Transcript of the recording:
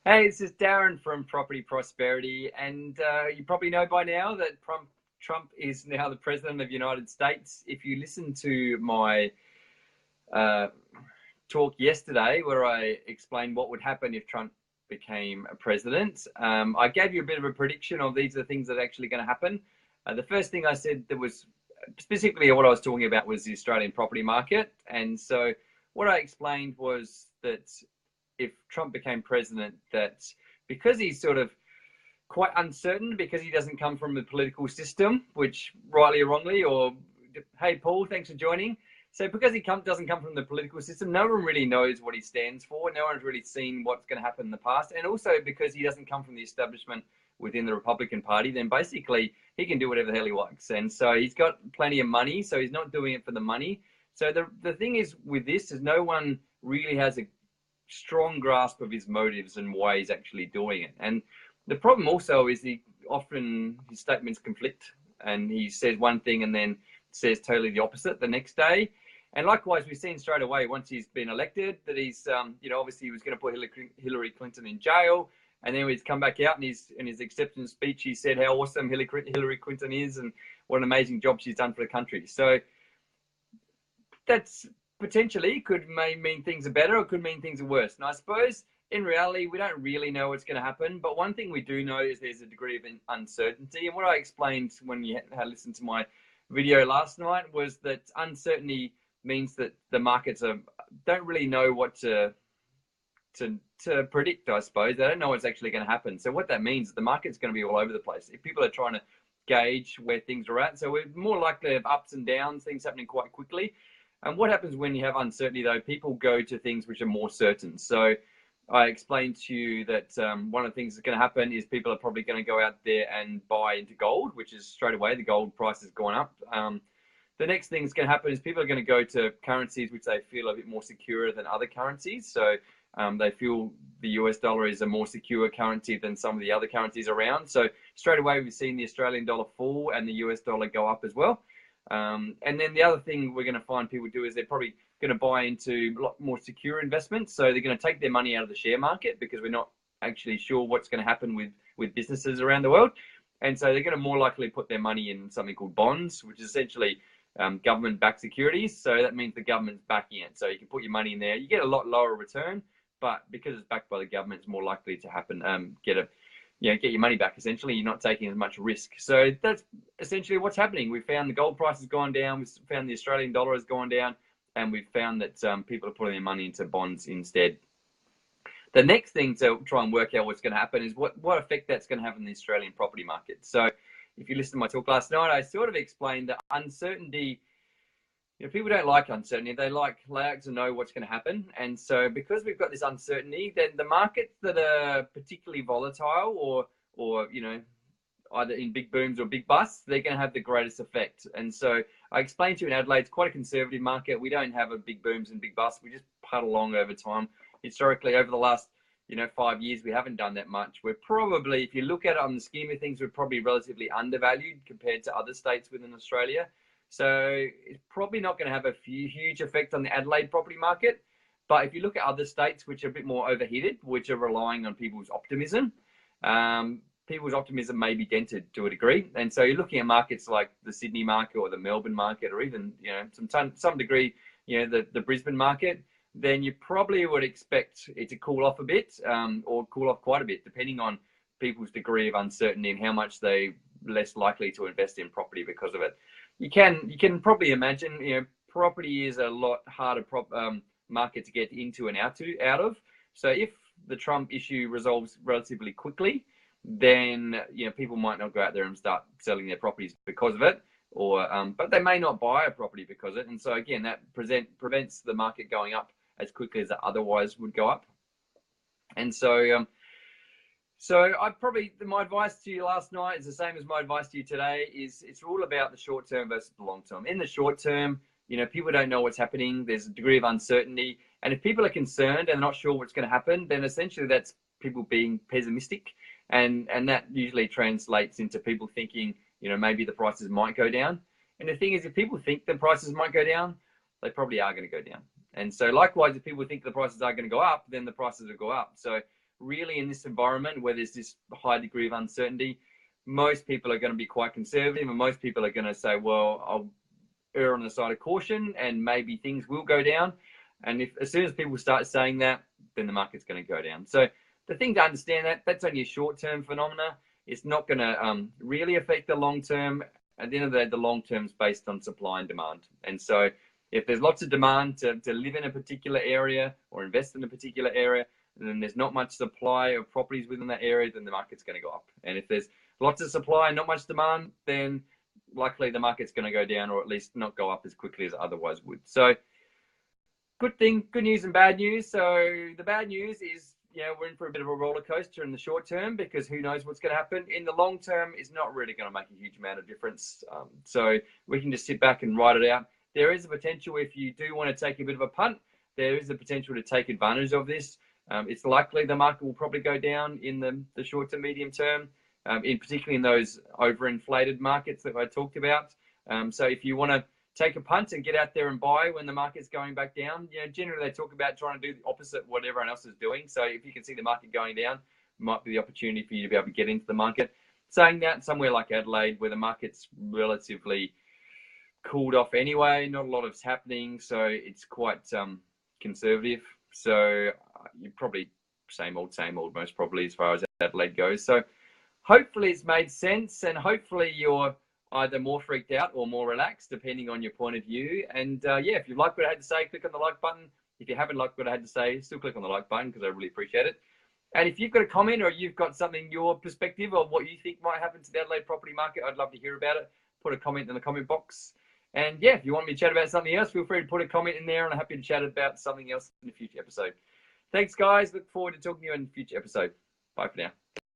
Hey, this is Darren from Property Prosperity, and you probably know by now that Trump is now the President of the United States. If you listen to my uh, talk yesterday, where I explained what would happen if Trump became a president, I gave you a bit of a prediction of these are the things that are actually going to happen. The first thing I said that was specifically what I was talking about was the Australian property market, and so what I explained was that if Trump became president, that because he's sort of quite uncertain, because he doesn't come from the political system, which rightly or wrongly, or hey, Paul, thanks for joining. So because he doesn't come from the political system, no one really knows what he stands for. No one's really seen what's going to happen in the past. And also because he doesn't come from the establishment within the Republican Party, then basically he can do whatever the hell he likes. And so he's got plenty of money, so he's not doing it for the money. So the thing is with this is no one really has a strong grasp of his motives and why he's actually doing it. And the problem also is his statements conflict, and he says one thing and then says totally the opposite the next day. And likewise, we've seen straight away once he's been elected that he's, obviously he was going to put Hillary Clinton in jail, and then he's come back out and in his acceptance speech he said how awesome Hillary Clinton is and what an amazing job she's done for the country. So that's potentially could mean things are better or could mean things are worse. And I suppose in reality, we don't really know what's going to happen. But one thing we do know is there's a degree of uncertainty. And what I explained when you had listened to my video last night was that uncertainty means that the markets don't really know what to predict, I suppose. They don't know what's actually going to happen. So what that means is the market's going to be all over the place. If people are trying to gauge where things are at, so we're more likely to have ups and downs, things happening quite quickly. And what happens when you have uncertainty, though? People go to things which are more certain. So I explained to you that one of the things that's going to happen is people are probably going to go out there and buy into gold, which is straight away the gold price has gone up. The next thing that's going to happen is people are going to go to currencies which they feel a bit more secure than other currencies. So they feel the US dollar is a more secure currency than some of the other currencies around. So straight away, we've seen the Australian dollar fall and the US dollar go up as well. And then the other thing we're going to find people do is they're probably going to buy into a lot more secure investments. So they're going to take their money out of the share market because we're not actually sure what's going to happen with businesses around the world. And so they're going to more likely put their money in something called bonds, which is essentially government-backed securities. So that means the government's backing it. So you can put your money in there. You get a lot lower return, but because it's backed by the government, it's more likely to happen. Get your money back. Essentially, you're not taking as much risk. So that's essentially what's happening. We've found the gold price has gone down. We've found the Australian dollar has gone down, and we've found that people are putting their money into bonds instead. The next thing to try and work out what's going to happen is what effect that's going to have on the Australian property market. So if you listen to my talk last night, I sort of explained that uncertainty. People don't like uncertainty. They like to know what's going to happen. And so because we've got this uncertainty, then the markets that are particularly volatile or either in big booms or big busts, they're going to have the greatest effect. And so I explained to you in Adelaide, it's quite a conservative market. We don't have a big booms and big busts. We just putt along over time. Historically, over the last 5 years, we haven't done that much. We're probably, if you look at it on the scheme of things, we're probably relatively undervalued compared to other states within Australia. So it's probably not going to have a huge effect on the Adelaide property market. But if you look at other states which are a bit more overheated, which are relying on people's optimism may be dented to a degree. And so you're looking at markets like the Sydney market or the Melbourne market, or even some degree the Brisbane market, then you probably would expect it to cool off a bit or cool off quite a bit, depending on people's degree of uncertainty and how much they're less likely to invest in property because of it. You can probably imagine, property is a lot harder market to get into and out of. So if the Trump issue resolves relatively quickly, then people might not go out there and start selling their properties because of it, or but they may not buy a property because of it. And so again, that prevents the market going up as quickly as it otherwise would go up. And so my advice to you last night is the same as my advice to you today. It's all about the short term versus the long term. In the short term, people don't know what's happening. There's a degree of uncertainty, and if people are concerned and not sure what's going to happen, then essentially that's people being pessimistic, and that usually translates into people thinking, maybe the prices might go down. And the thing is, if people think the prices might go down, they probably are going to go down. And so likewise, if people think the prices are going to go up, then the prices will go up. So really in this environment where there's this high degree of uncertainty, most people are going to be quite conservative, and most people are going to say, well, I'll err on the side of caution and maybe things will go down. And if as soon as people start saying that, then the market's going to go down. So the thing to understand, that's only a short-term phenomena. It's not going to really affect the long-term. At the end of the day, the long-term is based on supply and demand. And so if there's lots of demand to live in a particular area or invest in a particular area, and then there's not much supply of properties within that area, then the market's going to go up. And if there's lots of supply and not much demand, then likely the market's going to go down, or at least not go up as quickly as it otherwise would. So good news and bad news. So the bad news is, we're in for a bit of a roller coaster in the short term, because who knows what's going to happen. In the long term, it's not really going to make a huge amount of difference. So we can just sit back and ride it out. There is a potential, if you do want to take a bit of a punt, there is a potential to take advantage of this. It's likely the market will probably go down in the short to medium term, particularly in those overinflated markets that I talked about. So if you want to take a punt and get out there and buy when the market's going back down, generally they talk about trying to do the opposite of what everyone else is doing. So if you can see the market going down, might be the opportunity for you to be able to get into the market. Saying that, somewhere like Adelaide, where the market's relatively cooled off anyway, not a lot is happening, so it's quite conservative. So you're probably same old, most probably, as far as Adelaide goes. So hopefully it's made sense, and hopefully you're either more freaked out or more relaxed, depending on your point of view. And if you like what I had to say, click on the like button. If you haven't liked what I had to say, still click on the like button, because I really appreciate it. And if you've got a comment, or you've got something, your perspective of what you think might happen to the Adelaide property market, I'd love to hear about it. Put a comment in the comment box. And if you want me to chat about something else, feel free to put a comment in there, and I'm happy to chat about something else in a future episode. Thanks, guys. Look forward to talking to you in a future episode. Bye for now.